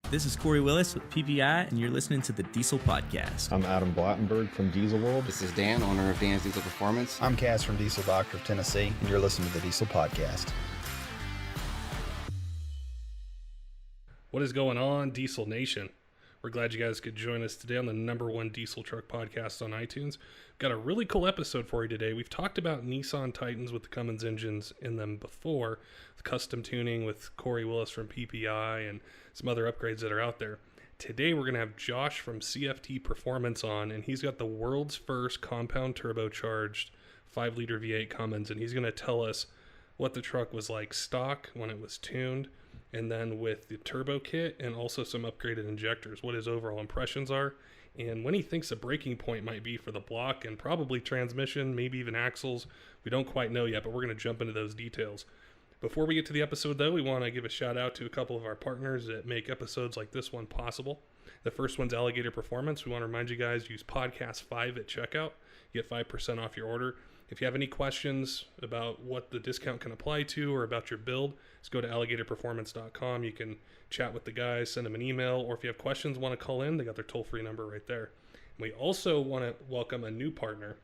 This is Corey Willis with PPEI, and you're listening to the Diesel Podcast. I'm Adam Blattenberg from Diesel World. This is Dan, owner of ATS Diesel Performance. I'm Cass from Diesel Doctor of Tennessee, and you're listening to the Diesel Podcast. What is going on, Diesel Nation? We're glad you guys could join us today on the #1 diesel truck podcast on iTunes. Got a really cool episode for you today. We've talked about Nissan Titans with the Cummins engines in them before, with custom tuning with Corey Willis from PPEI and some other upgrades that are out there. Today we're going to have Josh from CFT Performance on, and he's got the world's first compound turbocharged 5-liter V8 Cummins, and he's going to tell us what the truck was like stock when it was tuned, and then with the turbo kit and also some upgraded injectors, what his overall impressions are, and when he thinks a breaking point might be for the block and probably transmission, maybe even axles. We don't quite know yet, but we're going to jump into those details. Before we get to the episode, though, we want to give a shout out to a couple of our partners that make episodes like this one possible. The first one's Alligator Performance. We want to remind you guys, use podcast 5 at checkout. You get 5% off your order. If you have any questions about what the discount can apply to or about your build, just go to alligatorperformance.com. You can chat with the guys, send them an email, or if you have questions, want to call in, they got their toll-free number right there. And we also want to welcome a new partner.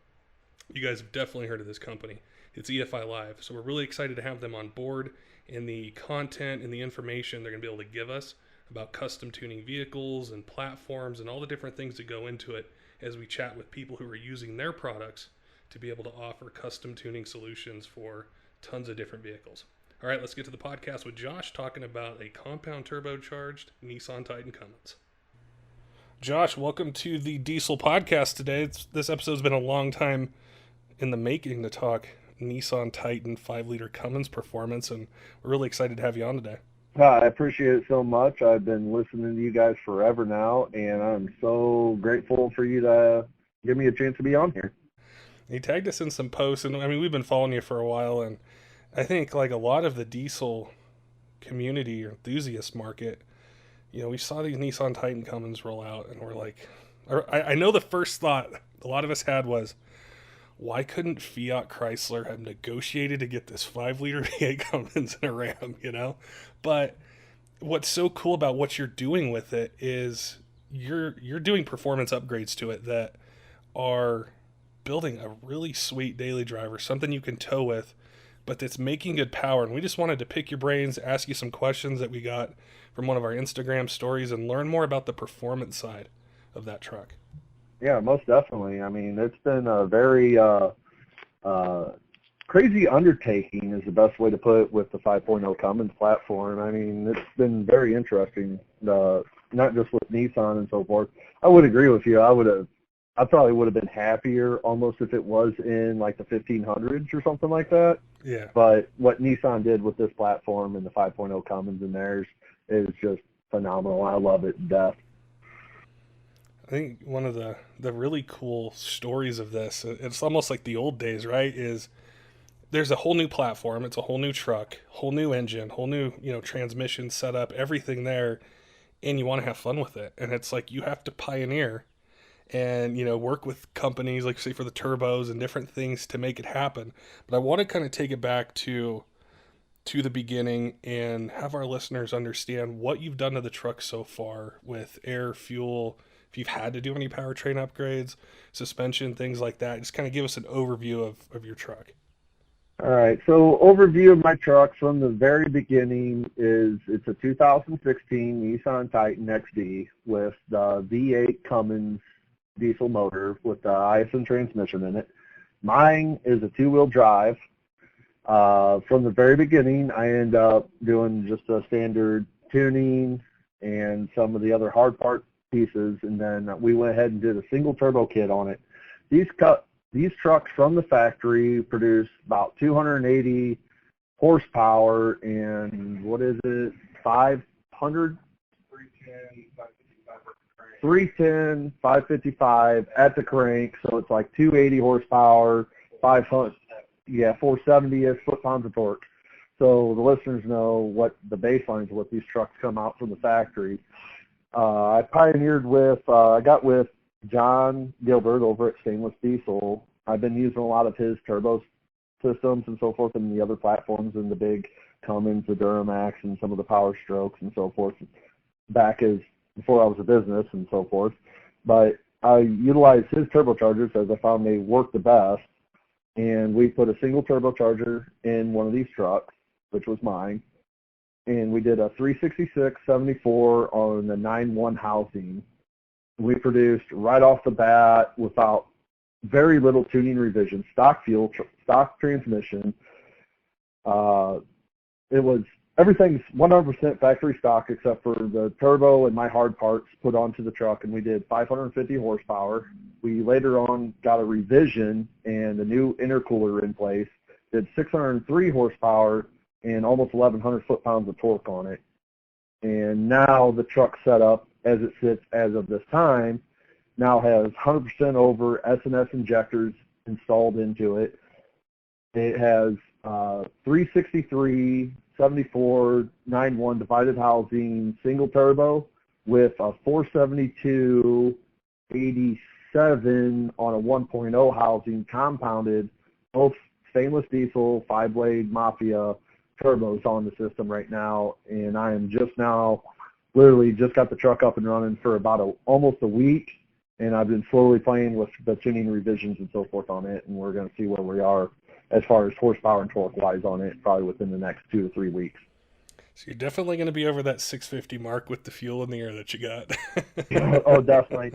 You guys have definitely heard of this company. It's EFILIVE. So we're really excited to have them on board, and the content and the information they're going to be able to give us about custom tuning vehicles and platforms and all the different things that go into it as we chat with people who are using their products to be able to offer custom tuning solutions for tons of different vehicles. All right, let's get to the podcast with Josh talking about a compound turbocharged Nissan Titan Cummins. Josh, welcome to the Diesel Podcast today. This episode's been a long time in the making to talk Nissan Titan 5-liter Cummins performance, and we're really excited to have you on today. I appreciate it so much. I've been listening to you guys forever now, and I'm so grateful for you to give me a chance to be on here. He tagged us in some posts, and I mean, we've been following you for a while, and I think like a lot of the diesel community or enthusiast market, you know, we saw these Nissan Titan Cummins roll out, and we're like, I know the first thought a lot of us had was, why couldn't Fiat Chrysler have negotiated to get this 5-liter V8 Cummins in a Ram, you know? But what's so cool about what you're doing with it is you're doing performance upgrades to it that are building a really sweet daily driver, something you can tow with, but that's making good power. And we just wanted to pick your brains, ask you some questions that we got from one of our Instagram stories, and learn more about the performance side of that truck. Yeah, most definitely. I mean, it's been a very crazy undertaking is the best way to put it with the 5.0 Cummins platform. I mean, it's been very interesting, not just with Nissan and so forth. I would agree with you. I probably would have been happier almost if it was in like the 1500s or something like that. Yeah. But what Nissan did with this platform and the 5.0 Cummins in theirs is just phenomenal. I love it to death. I think one of the really cool stories of this, it's almost like the old days, right, is there's a whole new platform, it's a whole new truck, whole new engine, whole new, you know, transmission setup, everything there, and you want to have fun with it. And it's like you have to pioneer and, you know, work with companies like, say, for the turbos and different things to make it happen. But I want to kind of take it back to the beginning and have our listeners understand what you've done to the truck so far with air, fuel, if you've had to do any powertrain upgrades, suspension, things like that. Just kind of give us an overview of your truck. All right, so overview of my truck from the very beginning is it's a 2016 Nissan Titan XD with the V8 Cummins diesel motor with the ISM transmission in it. Mine is a 2-wheel drive. From the very beginning, I end up doing just a standard tuning and some of the other hard part pieces, and then we went ahead and did a single turbo kit on it. These trucks from the factory produce about 280 horsepower and what is it, 500? 310, 555 at the crank, so it's like 280 horsepower, 500, 470-ish foot-pounds of torque. So the listeners know what the baselines of what these trucks come out from the factory. I pioneered with, I got with John Gilbert over at Stainless Diesel. I've been using a lot of his turbo systems and so forth and the other platforms and the big Cummins, the Duramax, and some of the Power Strokes and so forth. back as before I was a business and so forth. But I utilized his turbochargers as I found they worked the best. And we put a single turbocharger in one of these trucks, which was mine. And we did a 366/74 on the 9.1 housing. We produced right off the bat without very little tuning revision, stock fuel, stock transmission. Everything's 100% factory stock except for the turbo and my hard parts put onto the truck, and we did 550 horsepower. We later on got a revision and a new intercooler in place, did 603 horsepower and almost 1,100 foot-pounds of torque on it. And now the truck setup, as it sits as of this time, now has 100% over S&S injectors installed into it. It has 363 74 9.1 divided housing single turbo with a 472 87 on a 1.0 housing compounded, both stainless diesel 5-blade Mafia turbos on the system right now. And I am just now literally just got the truck up and running for about almost a week, and I've been slowly playing with the tuning revisions and so forth on it, and we're going to see where we are as far as horsepower and torque-wise on it, probably within the next 2 to 3 weeks. So you're definitely going to be over that 650 mark with the fuel in the air that you got. Oh, definitely.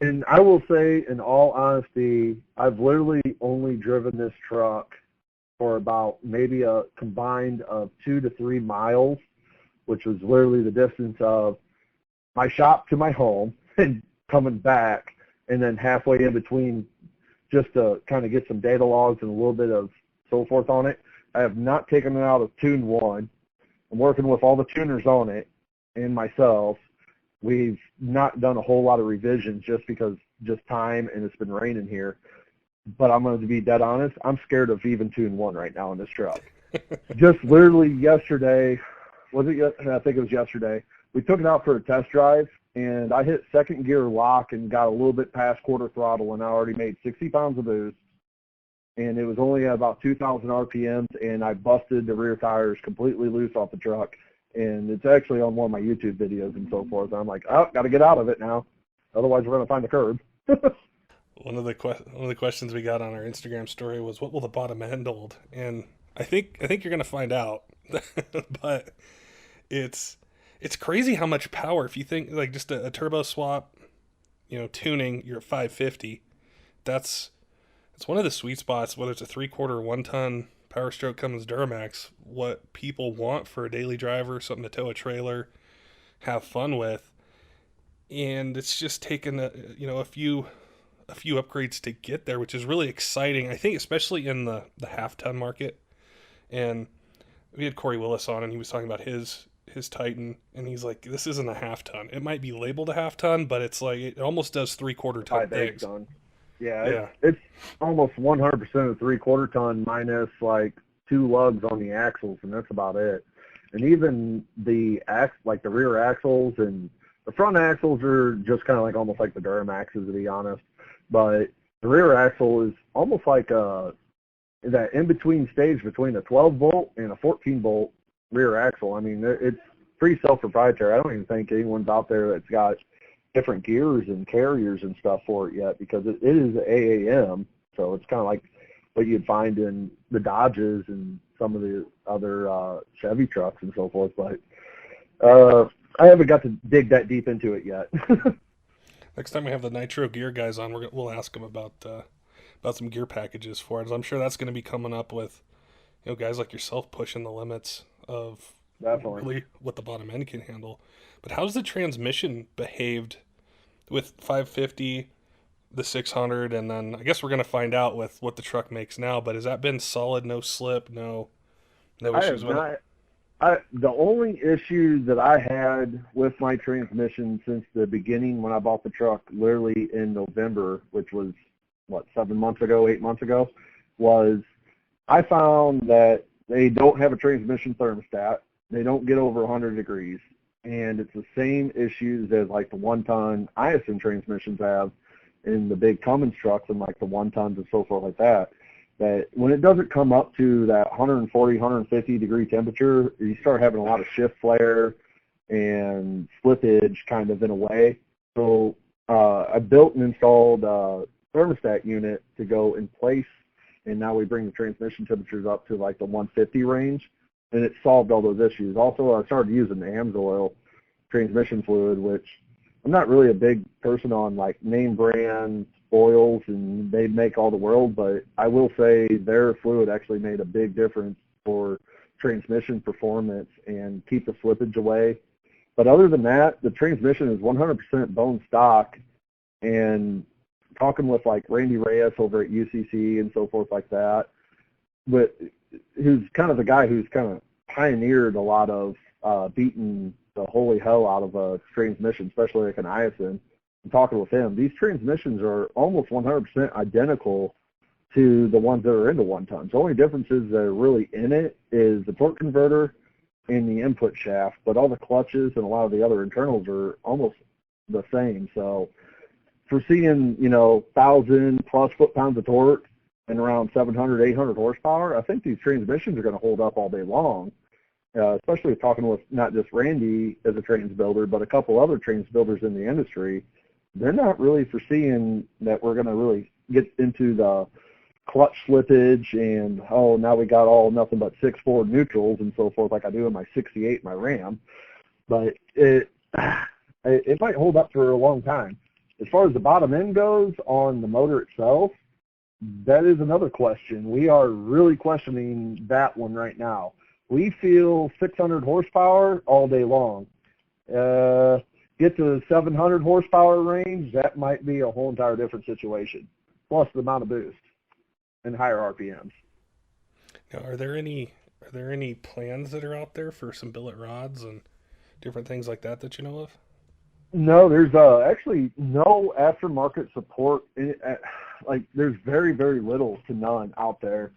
And I will say, in all honesty, I've literally only driven this truck for about maybe a combined of 2 to 3 miles, which was literally the distance of my shop to my home and coming back, and then halfway in between just to kind of get some data logs and a little bit of so forth on it. I have not taken it out of Tune 1. I'm working with all the tuners on it and myself. We've not done a whole lot of revisions just because just time, and it's been raining here. But I'm going to be dead honest, I'm scared of even Tune 1 right now in this truck. Just literally yesterday, I think it was yesterday, we took it out for a test drive, and I hit second gear lock and got a little bit past quarter throttle, and I already made 60 pounds of boost, and it was only at about 2,000 RPMs, and I busted the rear tires completely loose off the truck, and it's actually on one of my YouTube videos and so forth. I'm like, oh, got to get out of it now, otherwise we're going to find the curb. One of the questions we got on our Instagram story was, what will the bottom end hold? And I think you're going to find out, but it's crazy how much power. If you think like just a turbo swap, tuning, you're at 550. It's one of the sweet spots, whether it's a 3/4 1 ton Power Stroke Cummins Duramax, what people want for a daily driver, something to tow a trailer, have fun with. And it's just taken a few upgrades to get there, which is really exciting. I think especially in the half ton market. And we had Corey Willis on, and he was talking about his Titan, and he's like, this isn't a half ton. It might be labeled a half ton, but it's like it almost does 3/4 ton things. Yeah. It's almost 100% of 3/4 ton minus like 2 lugs on the axles, and that's about it. And even the rear axles and the front axles are just kind of like almost like the Duramaxes, to be honest. But the rear axle is almost like that in-between stage between a 12-bolt and a 14-bolt rear axle. I mean, it's pretty self-proprietary. I don't even think anyone's out there that's got different gears and carriers and stuff for it yet, because it is AAM, so it's kind of like what you'd find in the Dodges and some of the other Chevy trucks and so forth. But I haven't got to dig that deep into it yet. Next time we have the Nitro Gear guys on, we'll ask them about some gear packages for it. I'm sure that's going to be coming up with guys like yourself pushing the limits of really what the bottom end can handle. But how's the transmission behaved with 550, the 600, and then I guess we're going to find out with what the truck makes now, but has that been solid, no slip, no issues with it? The only issue that I had with my transmission since the beginning when I bought the truck literally in November, which was, 7 months ago, 8 months ago, was I found that they don't have a transmission thermostat. They don't get over 100 degrees. And it's the same issues as like the 1-ton ISM transmissions have in the big Cummins trucks and like the 1-tons and so forth like that. That when it doesn't come up to that 140, 150 degree temperature, you start having a lot of shift flare. and slippage kind of in a way. So I built and installed a thermostat unit to go in place, and now we bring the transmission temperatures up to like the 150 range, and it solved all those issues. Also, I started using the Amsoil transmission fluid, which I'm not really a big person on like name brand oils, and they make all the world, but I will say their fluid actually made a big difference for transmission performance and keep the slippage away. But other than that, the transmission is 100% bone stock, and talking with like Randy Reyes over at UCC and so forth like that, but who's kind of the guy who's kind of pioneered a lot of beating the holy hell out of a transmission, especially like an Iacin. I'm talking with him. These transmissions are almost 100% identical to the ones that are in the 1 tons. The only differences that are really in it is the torque converter and the input shaft, but all the clutches and a lot of the other internals are almost the same. So for seeing, 1,000+ foot-pounds of torque and around 700, 800 horsepower, I think these transmissions are going to hold up all day long, especially talking with not just Randy as a trans builder, but a couple other trans builders in the industry. They're not really foreseeing that we're going to really get into the clutch slippage and, now we got all nothing but 6 forward neutrals and so forth like I do in my 68, my Ram. But it might hold up for a long time. As far as the bottom end goes on the motor itself, that is another question. We are really questioning that one right now. We feel 600 horsepower all day long. Get to the 700 horsepower range, that might be a whole entire different situation, plus the amount of boost and higher RPMs. Now, are there any plans that are out there for some billet rods and different things like that you know of? No, there's actually no aftermarket support. There's very, very little to none out there.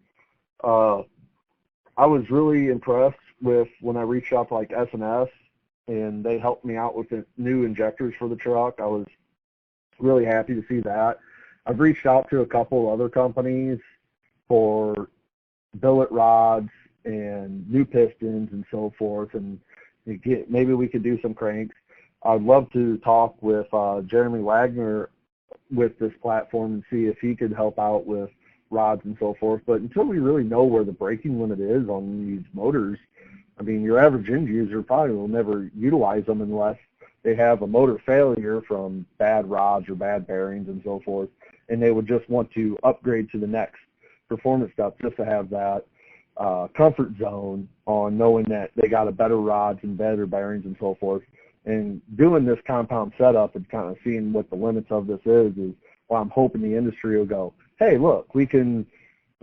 I was really impressed with when I reached out to like S&S, and they helped me out with the new injectors for the truck. I was really happy to see that. I've reached out to a couple other companies for billet rods and new pistons and so forth, and maybe we could do some cranks. I'd love to talk with Jeremy Wagner with this platform and see if he could help out with rods and so forth. But until we really know where the braking limit is on these motors, I mean, your average end user probably will never utilize them unless they have a motor failure from bad rods or bad bearings and so forth, and they would just want to upgrade to the next performance stuff just to have that comfort zone on knowing that they got a better rods and better bearings and so forth. And doing this compound setup and kind of seeing what the limits of this is well, I'm hoping the industry will go, hey, look, we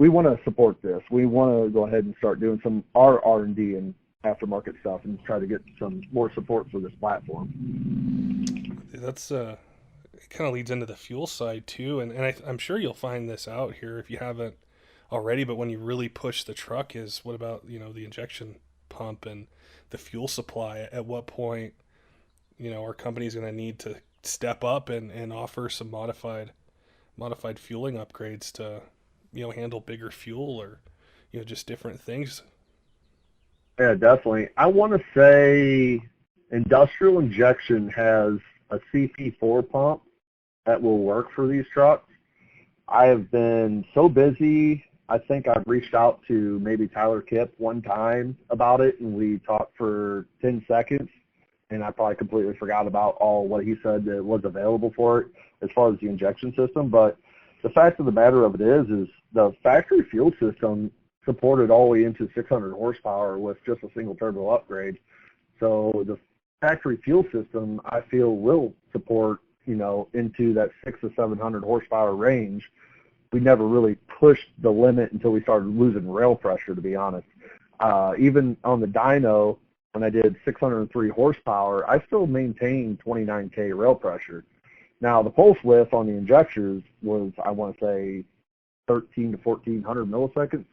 want to support this. We want to go ahead and start doing some R&D and aftermarket stuff and try to get some more support for this platform. That's it kind of leads into the fuel side too, and I'm sure you'll find this out here if you haven't already, but when you really push the truck is what about, the injection pump and the fuel supply? At what point, our company's going to need to step up and offer some modified fueling upgrades to, handle bigger fuel or, just different things. Yeah, definitely. I want to say industrial injection has a CP4 pump that will work for these trucks. I have been so busy, I think I've reached out to maybe Tyler Kipp one time about it, and we talked for 10 seconds, and I probably completely forgot about all what he said that was available for it as far as the injection system. But the fact of the matter of it is the factory fuel system supported all the way into 600 horsepower with just a single turbo upgrade. So the factory fuel system, I feel, will support, into that 600 to 700 horsepower range. We never really pushed the limit until we started losing rail pressure, to be honest. Even on the dyno, when I did 603 horsepower, I still maintained 29K rail pressure. Now, the pulse width on the injectors was, I want to say, 13 to 1400 milliseconds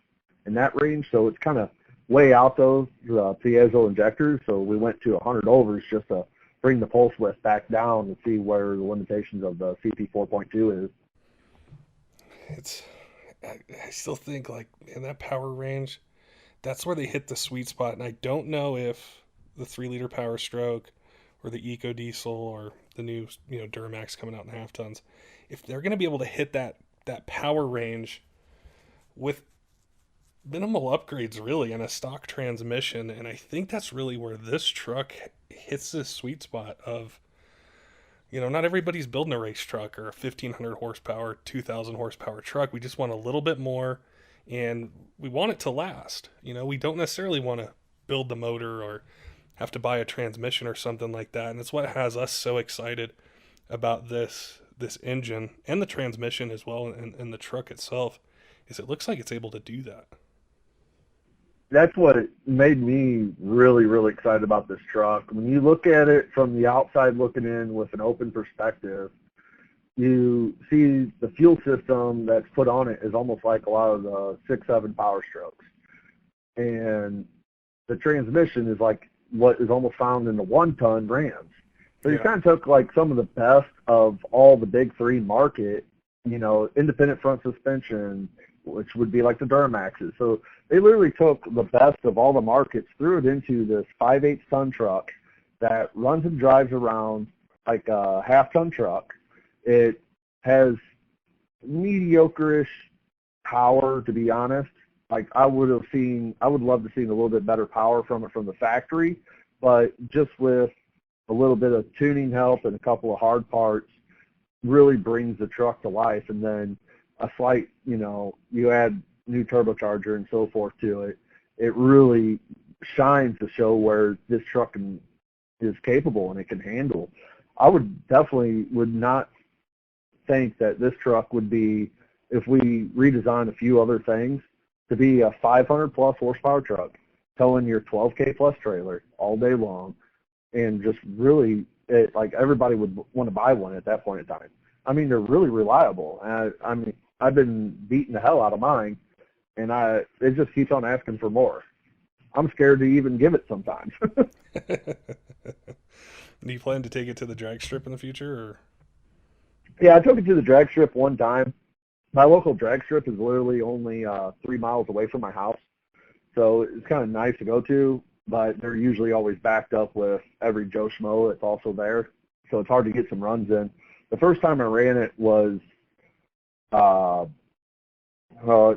in that range. So it's kind of way out those piezo injectors. So we went to 100 overs just to bring the pulse width back down and see where the limitations of the CP 4.2 is. I still think, like, in that power range, that's where they hit the sweet spot. And I don't know if the 3-liter Power Stroke or the Eco Diesel or the new Duramax coming out in half tons, if they're going to be able to hit that power range with minimal upgrades really and a stock transmission, and I think that's really where this truck hits this sweet spot of, not everybody's building a race truck or a 1,500 horsepower, 2,000 horsepower truck. We just want a little bit more, and we want it to last. We don't necessarily want to build the motor or have to buy a transmission or something like that. And it's what has us so excited about this engine and the transmission as well, and the truck itself, is it looks like it's able to do that. That's what made me really, really excited about this truck. When you look at it from the outside looking in with an open perspective, you see the fuel system that's put on it is almost like a lot of the 6.7 Power Strokes. And the transmission is like what is almost found in the 1-ton Rams. So you kind of took like some of the best of all the big three market, independent front suspension, which would be like the Duramaxes. So they literally took the best of all the markets, threw it into this 5/8 ton truck that runs and drives around like a half-ton truck. It has mediocre-ish power, to be honest. Like I would love to see a little bit better power from it from the factory, but just with a little bit of tuning help and a couple of hard parts really brings the truck to life. And then a slight, you add new turbocharger and so forth to it, it really shines to show where this truck is capable and it can handle. I would not think that this truck would be, if we redesign a few other things, to be a 500 plus horsepower truck towing your 12K plus trailer all day long, and just really, like everybody would want to buy one at that point in time. I mean, they're really reliable. I mean, I've been beating the hell out of mine, and it just keeps on asking for more. I'm scared to even give it sometimes. Do you plan to take it to the drag strip in the future? Or? Yeah, I took it to the drag strip one time. My local drag strip is literally only 3 miles away from my house, so it's kind of nice to go to, but they're usually always backed up with every Joe Schmo that's also there, so it's hard to get some runs in. The first time I ran it was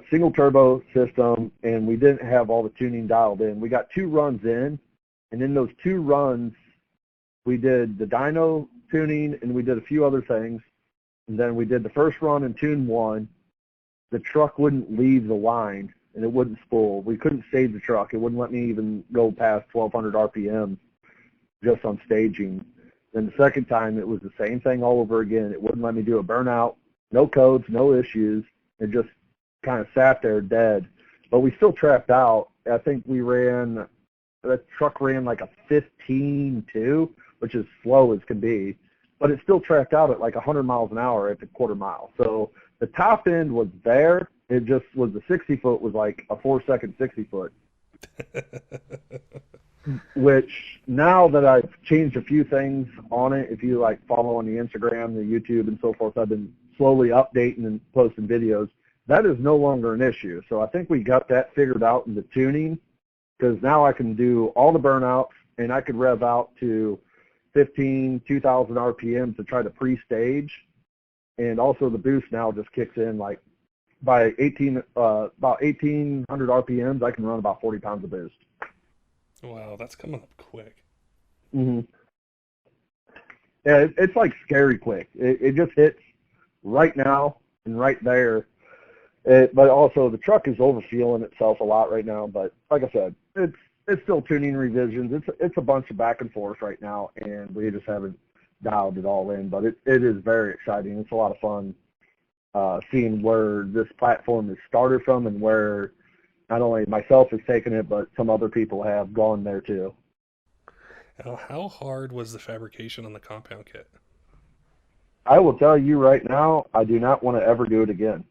single turbo system, and we didn't have all the tuning dialed in. We got 2 runs in, and in those 2 runs, we did the dyno tuning, and we did a few other things. And then we did the first run in tune 1. The truck wouldn't leave the line, and it wouldn't spool. We couldn't stage the truck. It wouldn't let me even go past 1,200 RPM just on staging. Then the second time, it was the same thing all over again. It wouldn't let me do a burnout, no codes, no issues. It just kind of sat there dead. But we still trapped out. I think that truck ran like a 15.2, which is slow as can be. But it still tracked out at like 100 miles an hour at the quarter mile. So the top end was there. It just was the 60-foot was like a 4-second 60-foot. Which now that I've changed a few things on it, if you like follow on the Instagram, the YouTube and so forth, I've been slowly updating and posting videos. That is no longer an issue. So I think we got that figured out in the tuning, because now I can do all the burnouts and I could rev out to 2,000 RPM to try to pre-stage, and also the boost now just kicks in like by about 1,800 RPMs. I can run about 40 pounds of boost. Wow, that's coming up quick. Mm-hmm. Yeah, it's like scary quick. It just hits right now and right there. But also the truck is overfueling itself a lot right now. But like I said, it's still tuning revisions. It's a bunch of back and forth right now, and we just haven't dialed it all in. But it is very exciting. It's a lot of fun seeing where this platform is started from and where not only myself has taken it, but some other people have gone there too. Now, how hard was the fabrication on the compound kit? I will tell you right now, I do not want to ever do it again.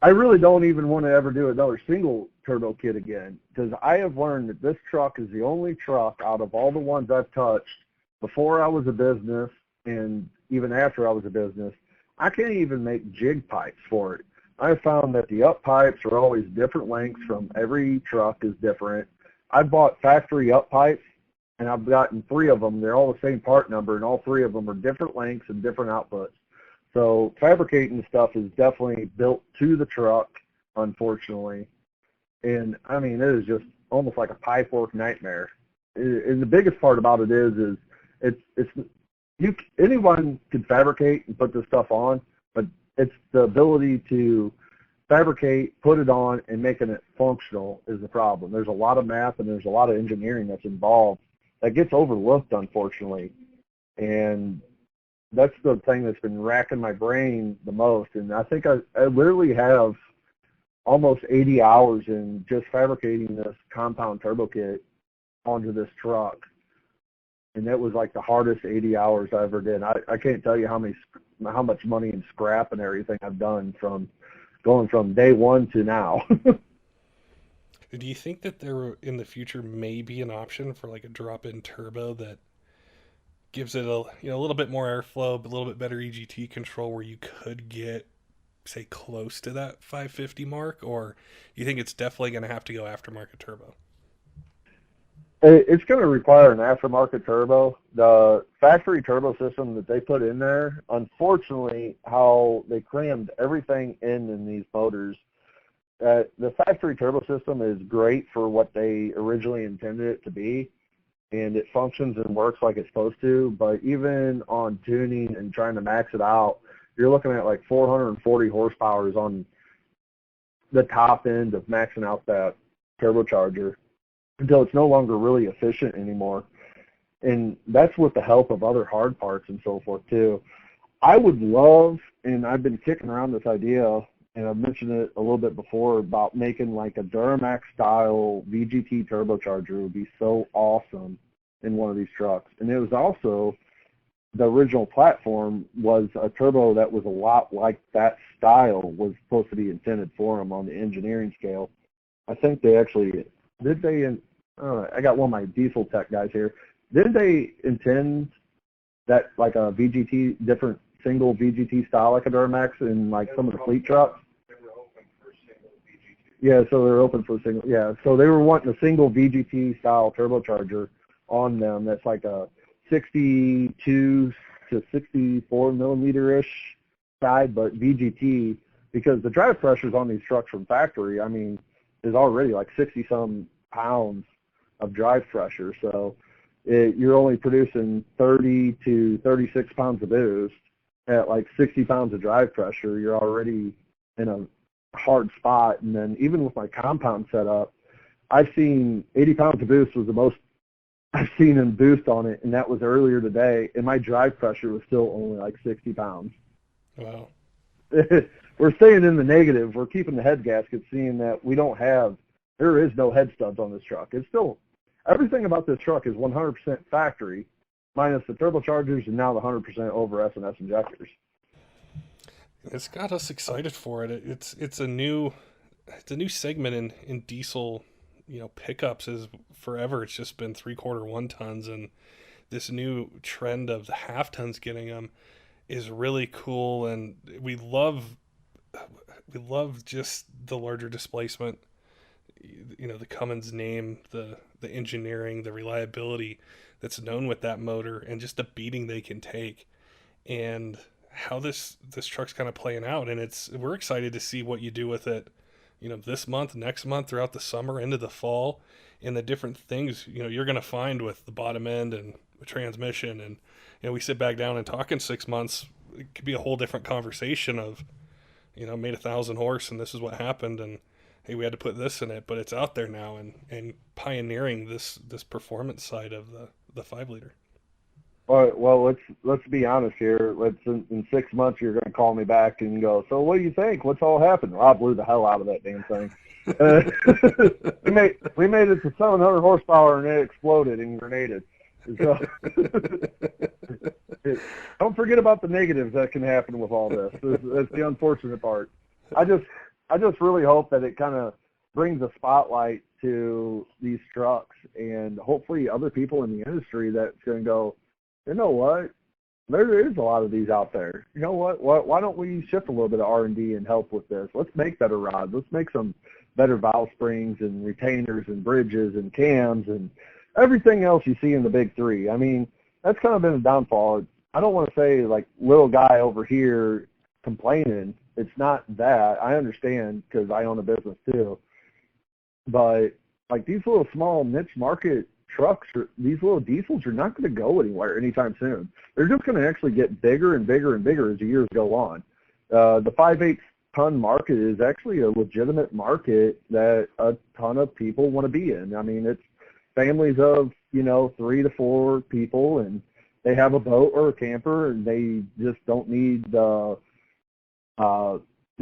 I really don't even want to ever do another single turbo kit again, because I have learned that this truck is the only truck out of all the ones I've touched before I was a business and even after I was a business. I can't even make jig pipes for it. I found that the up pipes are always different lengths from every truck is different. I've bought factory up pipes, and I've gotten 3 of them. They're all the same part number, and all 3 of them are different lengths and different outputs. So fabricating stuff is definitely built to the truck, unfortunately. And I mean, it is just almost like a pipe work nightmare. And the biggest part about it is anyone can fabricate and put this stuff on, but it's the ability to fabricate, put it on, and making it functional is the problem. There's a lot of math and there's a lot of engineering that's involved that gets overlooked, unfortunately. And that's the thing that's been racking my brain the most. And I think I literally have almost 80 hours in just fabricating this compound turbo kit onto this truck. And that was like the hardest 80 hours I ever did. I can't tell you how much money and scrap and everything I've done from going from day one to now. Do you think that there in the future may be an option for like a drop-in turbo that gives it a little bit more airflow, but a little bit better EGT control, where you could get, say, close to that 550 mark? Or you think it's definitely going to have to go aftermarket turbo? It's going to require an aftermarket turbo. The factory turbo system that they put in there, unfortunately, how they crammed everything in these motors. The factory turbo system is great for what they originally intended it to be, and it functions and works like it's supposed to, but even on tuning and trying to max it out, you're looking at like 440 horsepower on the top end of maxing out that turbocharger until it's no longer really efficient anymore. And that's with the help of other hard parts and so forth too. I would love, and I've been kicking around this idea, and I've mentioned it a little bit before, about making like a Duramax style VGT turbocharger. Would be so awesome in one of these trucks. And it was also, the original platform was a turbo that was a lot like that style was supposed to be intended for them on the engineering scale. I think they actually, I got one of my diesel tech guys here. Did they intend that like a VGT, different single VGT style like a Duramax in like some of the fleet trucks? Yeah, so they're open for single. Yeah, so they were wanting a single VGT style turbocharger on them. That's like a 62 to 64 millimeter-ish side, but VGT, because the drive pressures on these trucks from factory, I mean, is already like 60-some pounds of drive pressure. So you're only producing 30 to 36 pounds of boost at like 60 pounds of drive pressure. You're already in a hard spot. And then even with my compound setup, I've seen 80 pounds of boost was the most I've seen in boost on it, and that was earlier today, and my drive pressure was still only like 60 pounds. Wow. We're staying in the negative. We're keeping the head gaskets, seeing that there is no head studs on this truck. It's still, everything about this truck is 100% factory, minus the turbochargers and now the 100% over S&S injectors. It's got us excited for it. It's a new segment in diesel, pickups. Is forever it's just been 3/4 1-tons, and this new trend of the half tons getting them is really cool. And we love just the larger displacement, the Cummins name, the engineering, the reliability that's known with that motor, and just the beating they can take, and how this truck's kind of playing out. And we're excited to see what you do with it, this month, next month, throughout the summer, into the fall, and the different things, you're going to find with the bottom end and the transmission. And, we sit back down and talk in 6 months, it could be a whole different conversation of, made 1,000 horse and this is what happened. And hey, we had to put this in it, but it's out there now and pioneering this performance side of the 5-liter. All right, well, let's be honest here. In 6 months, you're going to call me back and go, so what do you think? What's all happened? Well, I blew the hell out of that damn thing. We made it to 700 horsepower and it exploded and grenaded. So, don't forget about the negatives that can happen with all this. That's the unfortunate part. I just really hope that it kind of brings a spotlight to these trucks, and hopefully other people in the industry that's going to go, you know what? There is a lot of these out there. You know what? Why don't we shift a little bit of R&D and help with this? Let's make better rods. Let's make some better valve springs and retainers and bridges and cams and everything else you see in the big three. I mean, that's kind of been a downfall. I don't want to say like little guy over here complaining. It's not that. I understand because I own a business too. But like these little small niche market trucks, these little diesels are not going to go anywhere anytime soon. They're just going to actually get bigger and bigger and bigger as the years go on. The 5/8 ton market is actually a legitimate market that a ton of people want to be in. I mean, it's families of, 3 to 4 people, and they have a boat or a camper, and they just don't need they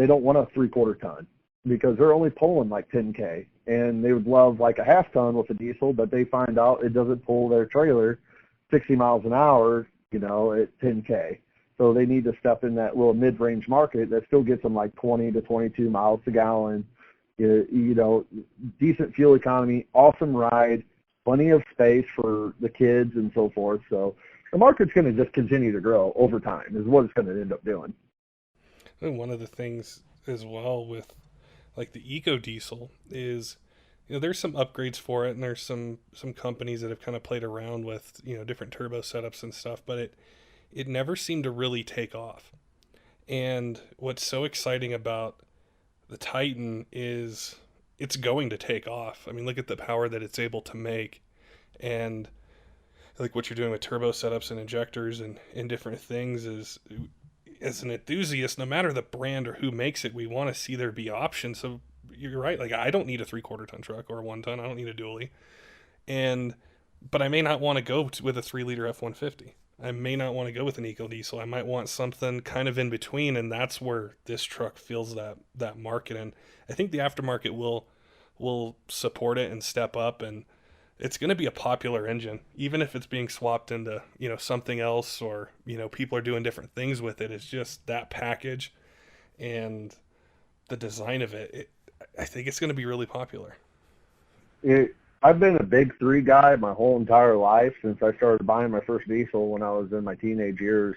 don't want a 3/4 ton because they're only pulling like 10K, and they would love like a half ton with a diesel, but they find out it doesn't pull their trailer 60 miles an hour, at 10K. So they need to step in that little mid-range market that still gets them like 20 to 22 miles a gallon, decent fuel economy, awesome ride, plenty of space for the kids and so forth. So the market's going to just continue to grow over time is what it's going to end up doing. And one of the things as well with like the eco diesel is, there's some upgrades for it, and there's some companies that have kind of played around with, different turbo setups and stuff, but it never seemed to really take off. And what's so exciting about the Titan is it's going to take off. I mean, look at the power that it's able to make, and like what you're doing with turbo setups and injectors and different things is, as an enthusiast, no matter the brand or who makes it, we want to see there be options. So you're right. Like, I don't need a 3/4 ton truck or a 1 ton. I don't need a dually. But I may not want to go with a 3-liter F-150. I may not want to go with an eco diesel. I might want something kind of in between. And that's where this truck fills that market. And I think the aftermarket will support it and step up, and it's going to be a popular engine, even if it's being swapped into, something else, or, people are doing different things with it. It's just that package and the design of it. I think it's going to be really popular. I've been a big 3 guy my whole entire life since I started buying my first diesel when I was in my teenage years.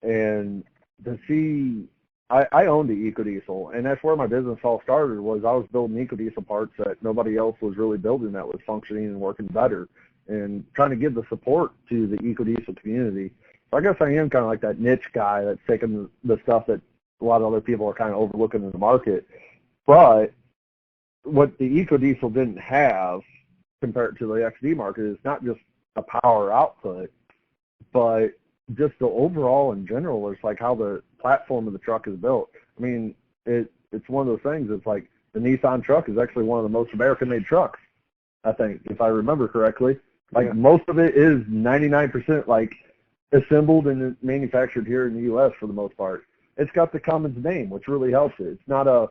And to see, I owned the eco diesel, and that's where my business all started. Was I was building eco diesel parts that nobody else was really building that was functioning and working better, and trying to give the support to the eco diesel community. So I guess I am kind of like that niche guy that's taking the stuff that a lot of other people are kind of overlooking in the market. But what the eco diesel didn't have compared to the XD market is not just a power output, but just the overall in general is like how the platform of the truck is built. I mean, it's one of those things. It's like the Nissan truck is actually one of the most American-made trucks, I think, if I remember correctly. Like most of it is 99% like assembled and manufactured here in the U.S. for the most part. It's got the Cummins name, which really helps it. It's not a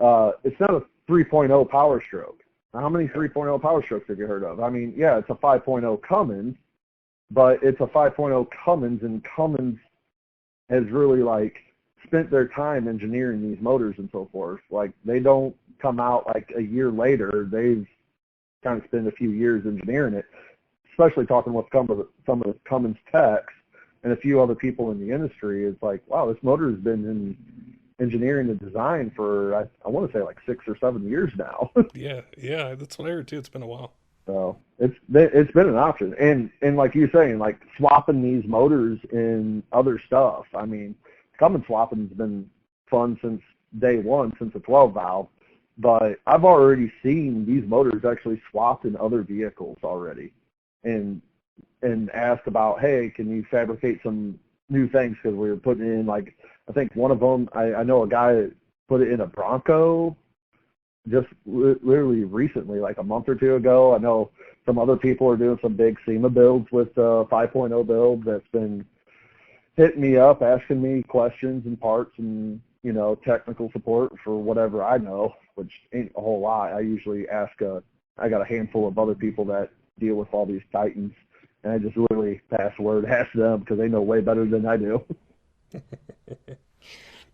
3.0 Power Stroke. Now, how many 3.0 Power Strokes have you heard of? I mean, yeah, it's a 5.0 Cummins, but it's a 5.0 Cummins, and Cummins has really like spent their time engineering these motors and so forth. Like, they don't come out like a year later. They've kind of spent a few years engineering it, especially talking with some of the Cummins techs and a few other people in the industry. It's like, wow, this motor has been in engineering and design for, I want to say like 6 or 7 years now. Yeah, that's what I heard too. It's been a while. So it's been an option, and like you're saying, like swapping these motors in other stuff. I mean, Cummins swapping's been fun since day one, since the 12 valve. But I've already seen these motors actually swapped in other vehicles already, and asked about, hey, can you fabricate some new things, because we were putting in, like, I think one of them, I know a guy that put it in a Bronco just literally recently, like a month or 2 ago. I know some other people are doing some big SEMA builds with 5.0 build that's been hitting me up, asking me questions and parts and, technical support for whatever I know, which ain't a whole lot. I usually ask, I got a handful of other people that deal with all these Titans, and I just literally pass the word, ask them, because they know way better than I do.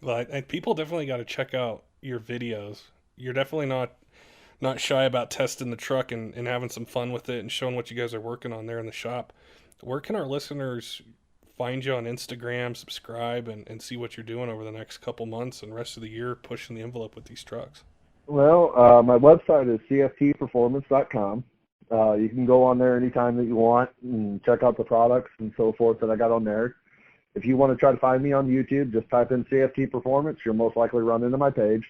Well, people definitely got to check out your videos. You're definitely not shy about testing the truck and having some fun with it and showing what you guys are working on there in the shop. Where can our listeners find you on Instagram, subscribe, and see what you're doing over the next couple months and rest of the year pushing the envelope with these trucks? Well, my website is cftperformance.com. You can go on there anytime that you want and check out the products and so forth that I got on there. If you want to try to find me on YouTube, just type in CFT Performance. You'll most likely run into my page.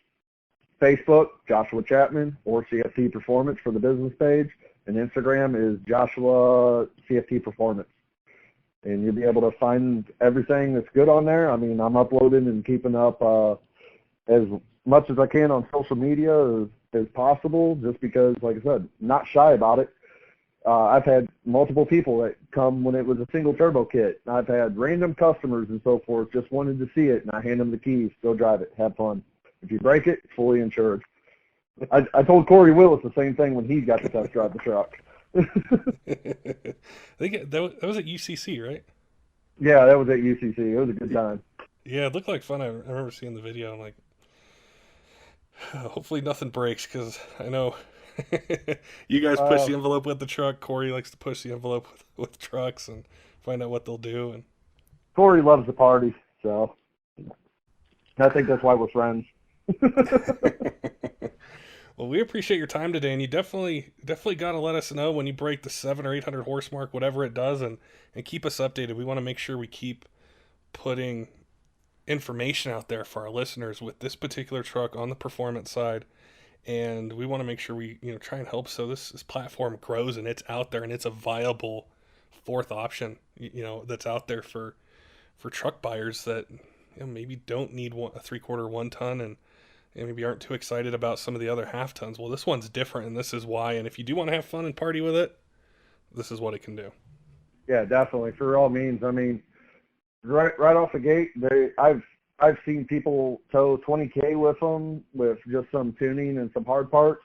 Facebook, Joshua Chapman, or CFT Performance for the business page. And Instagram is Joshua CFT Performance. And you'll be able to find everything that's good on there. I mean, I'm uploading and keeping up as much as I can on social media as possible, just because, like I said, not shy about it. I've had multiple people that come when it was a single turbo kit. I've had random customers and so forth just wanted to see it, and I hand them the keys, go drive it, have fun. If you break it, fully insured. I told Corey Willis the same thing when he got to test drive the truck. I think that was at UCC, right? Yeah, that was at UCC. It was a good time. Yeah, it looked like fun. I remember seeing the video. I'm like, hopefully nothing breaks, because I know you guys push the envelope with the truck. Corey likes to push the envelope with trucks and find out what they'll do. And Corey loves the party, so I think that's why we're friends. Well, we appreciate your time today, and you definitely got to let us know when you break the 700 or 800 horse mark, whatever it does, and keep us updated. We want to make sure we keep putting information out there for our listeners with this particular truck on the performance side, and we want to make sure we try and help so this platform grows and it's out there and it's a viable fourth option that's out there for truck buyers that maybe don't need a 3/4 1 ton and maybe aren't too excited about some of the other half tons. Well, this one's different, and this is why. And if you do want to have fun and party with it, this is what it can do. Yeah, definitely. For all means. I mean, right off the gate, I've seen people tow 20K with them with just some tuning and some hard parts.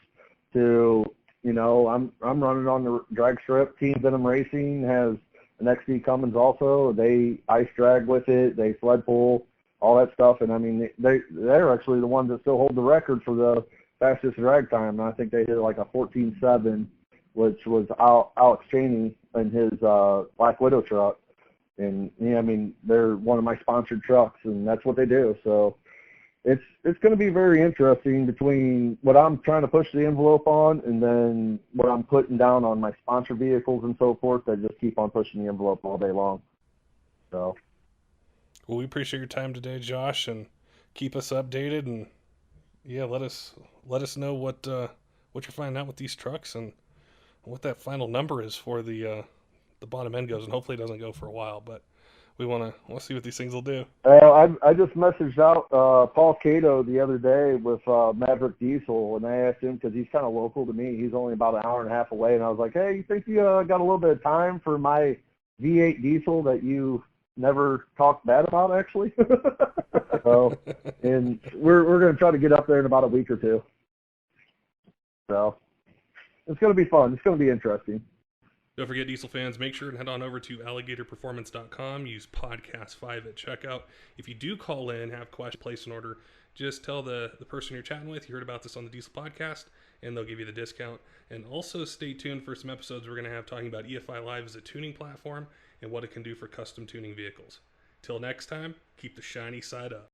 To I'm running on the drag strip. Team Venom Racing has an XD Cummins also. They ice drag with it. They sled pull. All that stuff, and I mean, they're actually the ones that still hold the record for the fastest drag time. And I think they hit like a 14.7, which was Alex Cheney in his Black Widow truck. And I mean, they're one of my sponsored trucks, and that's what they do. So it's going to be very interesting between what I'm trying to push the envelope on, and then what I'm putting down on my sponsored vehicles and so forth that just keep on pushing the envelope all day long. So. Well, we appreciate your time today, Josh, and keep us updated. And yeah, let us know what you're finding out with these trucks and what that final number is for the bottom end goes. And hopefully it doesn't go for a while, but we want to see what these things will do. I just messaged out Paul Cato the other day with Maverick Diesel, and I asked him because he's kind of local to me. He's only about an hour and a half away, and I was like, hey, you think you got a little bit of time for my V8 diesel that you never talked bad about, actually? So, and we're going to try to get up there in about a week or two. So it's going to be fun. It's going to be interesting. Don't forget, Diesel fans, make sure and head on over to alligatorperformance.com. Use podcast 5 at checkout. If you do call in, have question, place an order, just tell the person you're chatting with you heard about this on the Diesel podcast, and they'll give you the discount. And also stay tuned for some episodes we're going to have talking about EFILIVE as a tuning platform and what it can do for custom tuning vehicles. Till next time, keep the shiny side up.